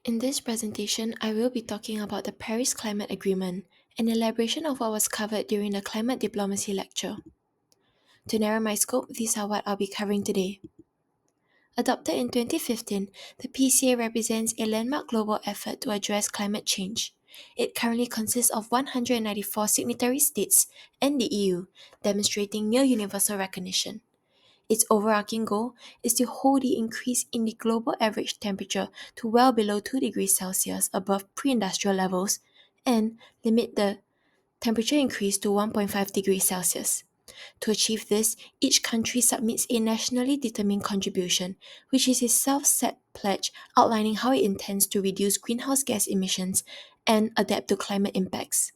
In this presentation, I will be talking about the Paris Climate Agreement, an elaboration of what was covered during the climate diplomacy lecture. To narrow my scope, these are what I'll be covering today. Adopted in 2015, the PCA represents a landmark global effort to address climate change. It currently consists of 194 signatory states and the EU, demonstrating near universal recognition. Its overarching goal is to hold the increase in the global average temperature to well below 2 degrees Celsius above pre-industrial levels and limit the temperature increase to 1.5 degrees Celsius. To achieve this, each country submits a nationally determined contribution, which is a self-set pledge outlining how it intends to reduce greenhouse gas emissions and adapt to climate impacts.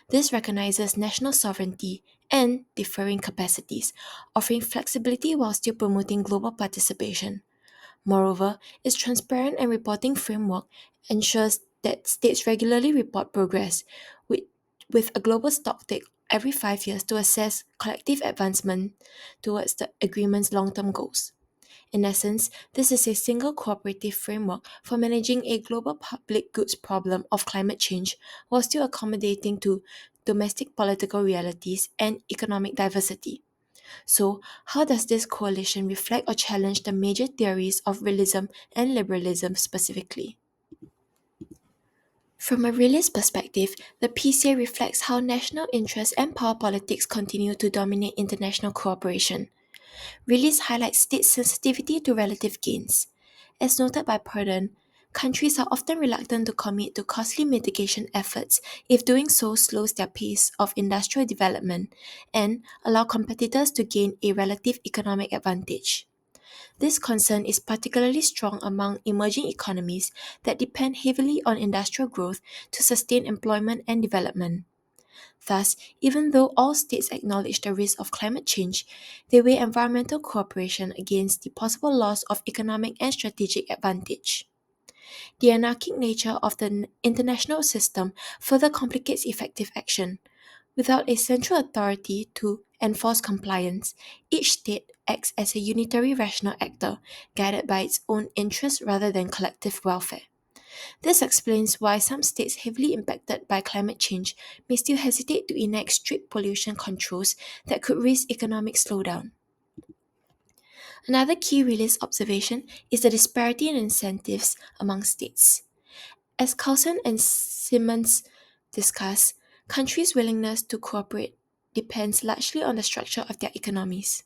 This recognizes national sovereignty and differing capacities, offering flexibility while still promoting global participation. Moreover, its transparent and reporting framework ensures that states regularly report progress, with, with a global stocktake every 5 years to assess collective advancement towards the agreement's long term goals. In essence, this is a single cooperative framework for managing a global public goods problem of climate change while still accommodating to domestic political realities and economic diversity. So, how does this coalition reflect or challenge the major theories of realism and liberalism specifically? From a realist perspective, the PCA reflects how national interests and power politics continue to dominate international cooperation. Release highlights state sensitivity to relative gains. As noted by Purdon, countries are often reluctant to commit to costly mitigation efforts if doing so slows their pace of industrial development and allow competitors to gain a relative economic advantage. This concern is particularly strong among emerging economies that depend heavily on industrial growth to sustain employment and development. Thus, even though all states acknowledge the risk of climate change, they weigh environmental cooperation against the possible loss of economic and strategic advantage. The anarchic nature of the international system further complicates effective action. Without a central authority to enforce compliance, each state acts as a unitary rational actor, guided by its own interests rather than collective welfare. This explains why some states heavily impacted by climate change may still hesitate to enact strict pollution controls that could risk economic slowdown. Another key release observation is the disparity in incentives among states. As Carlson and Simmons discuss, countries' willingness to cooperate depends largely on the structure of their economies.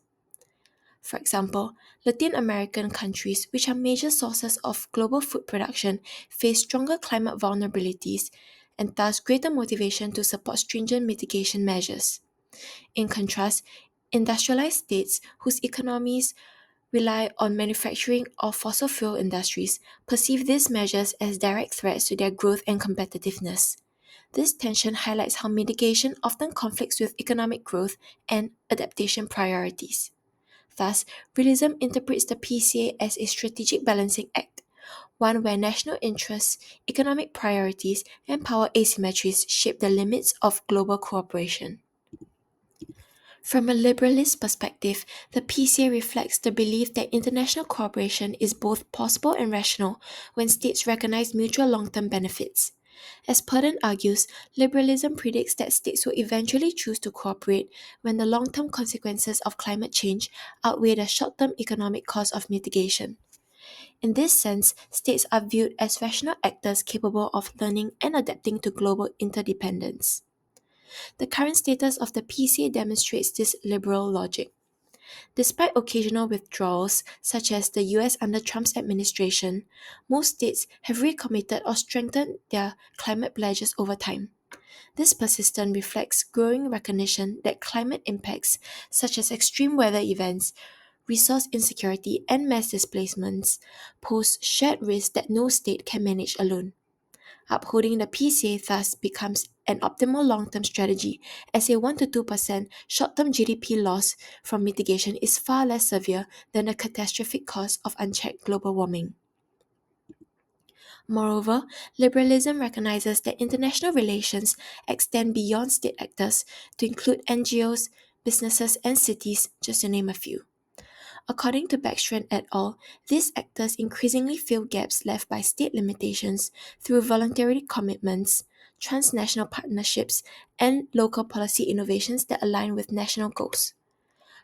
For example, Latin American countries, which are major sources of global food production, face stronger climate vulnerabilities and thus greater motivation to support stringent mitigation measures. In contrast, industrialized states whose economies rely on manufacturing or fossil fuel industries perceive these measures as direct threats to their growth and competitiveness. This tension highlights how mitigation often conflicts with economic growth and adaptation priorities. Thus, realism interprets the PCA as a strategic balancing act, one where national interests, economic priorities, and power asymmetries shape the limits of global cooperation. From a liberalist perspective, the PCA reflects the belief that international cooperation is both possible and rational when states recognize mutual long term benefits. As Purdon argues, liberalism predicts that states will eventually choose to cooperate when the long term consequences of climate change outweigh the short term economic cost of mitigation. In this sense, states are viewed as rational actors capable of learning and adapting to global interdependence. The current status of the PCA demonstrates this liberal logic. Despite occasional withdrawals, such as the US under Trump's administration, most states have recommitted or strengthened their climate pledges over time. This persistence reflects growing recognition that climate impacts, such as extreme weather events, resource insecurity, and mass displacements, pose shared risks that no state can manage alone. Upholding the PCA thus becomes an optimal long term strategy, as a 1 to 2% short term GDP loss from mitigation is far less severe than the catastrophic cost of unchecked global warming. Moreover, liberalism recognizes that international relations extend beyond state actors to include NGOs, businesses, and cities, just to name a few. According to Backstrand et al., these actors increasingly fill gaps left by state limitations through voluntary commitments, transnational partnerships, and local policy innovations that align with national goals.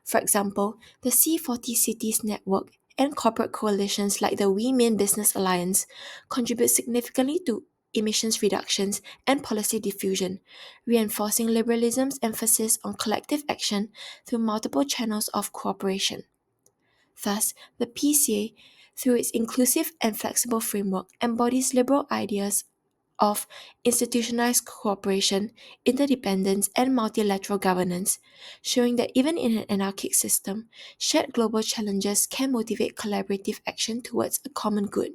For example, the C40 Cities Network and corporate coalitions like the We Mean Business Alliance contribute significantly to emissions reductions and policy diffusion, reinforcing liberalism's emphasis on collective action through multiple channels of cooperation. Thus, the PCA, through its inclusive and flexible framework, embodies liberal ideas of institutionalized cooperation, interdependence, and multilateral governance, showing that even in an anarchic system, shared global challenges can motivate collaborative action towards a common good.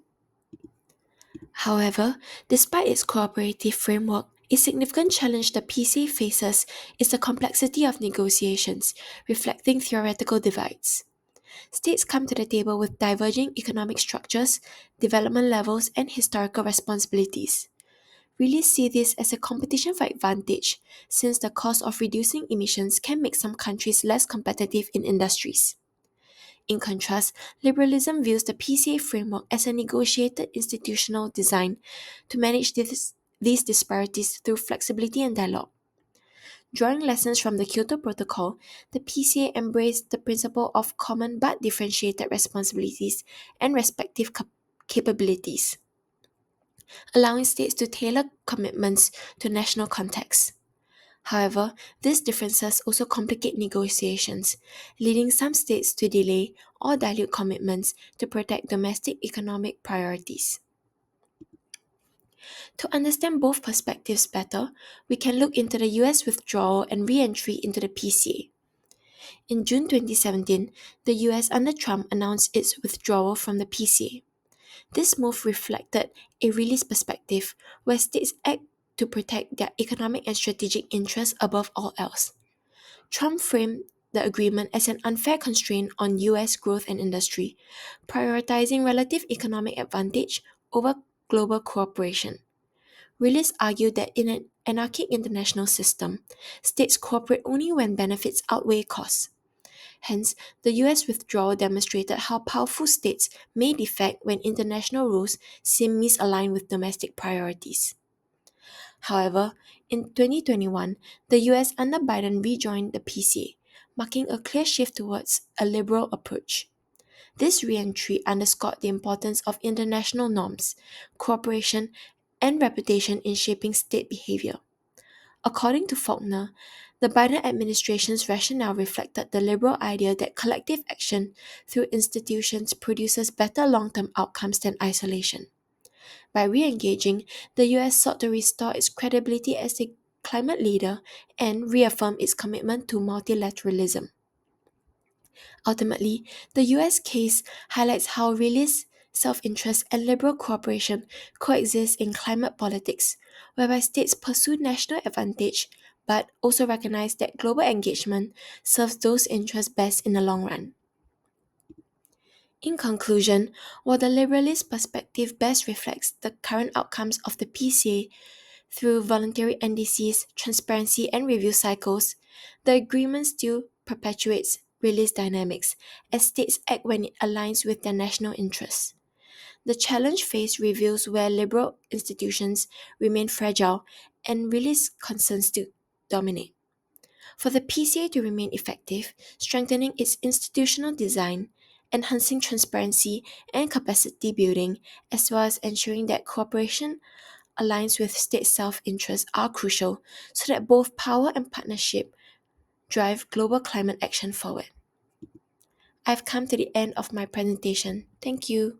However, despite its cooperative framework, a significant challenge the PCA faces is the complexity of negotiations, reflecting theoretical divides. States come to the table with diverging economic structures, development levels, and historical responsibilities. Really see this as a competition for advantage, since the cost of reducing emissions can make some countries less competitive in industries. In contrast, liberalism views the PCA framework as a negotiated institutional design to manage these disparities through flexibility and dialogue. Drawing lessons from the Kyoto Protocol, the PCA embraced the principle of common but differentiated responsibilities and respective capabilities, allowing states to tailor commitments to national contexts. However, these differences also complicate negotiations, leading some states to delay or dilute commitments to protect domestic economic priorities. To understand both perspectives better, we can look into the US withdrawal and re entry into the PCA. In June 2017, the US under Trump announced its withdrawal from the PCA. This move reflected a release perspective where states act to protect their economic and strategic interests above all else. Trump framed the agreement as an unfair constraint on US growth and industry, prioritizing relative economic advantage over global cooperation. Realists argue that in an anarchic international system, states cooperate only when benefits outweigh costs. Hence, the US withdrawal demonstrated how powerful states may defect when international rules seem misaligned with domestic priorities. However, in 2021, the US under Biden rejoined the PCA, marking a clear shift towards a liberal approach. This re-entry underscored the importance of international norms, cooperation, and reputation in shaping state behavior. According to Faulkner, the Biden administration's rationale reflected the liberal idea that collective action through institutions produces better long-term outcomes than isolation. By re-engaging, the US sought to restore its credibility as a climate leader and reaffirm its commitment to multilateralism. Ultimately, the US case highlights how realist self-interest and liberal cooperation coexist in climate politics, whereby states pursue national advantage but also recognize that global engagement serves those interests best in the long run. In conclusion, while the liberalist perspective best reflects the current outcomes of the PCA through voluntary NDCs, transparency, and review cycles, the agreement still perpetuates realist dynamics as states act when it aligns with their national interests. The challenge faced reveals where liberal institutions remain fragile and realist concerns to dominate. For the PCA to remain effective, strengthening its institutional design, enhancing transparency and capacity building, as well as ensuring that cooperation aligns with state self-interest are crucial so that both power and partnership drive global climate action forward. I've come to the end of my presentation. Thank you.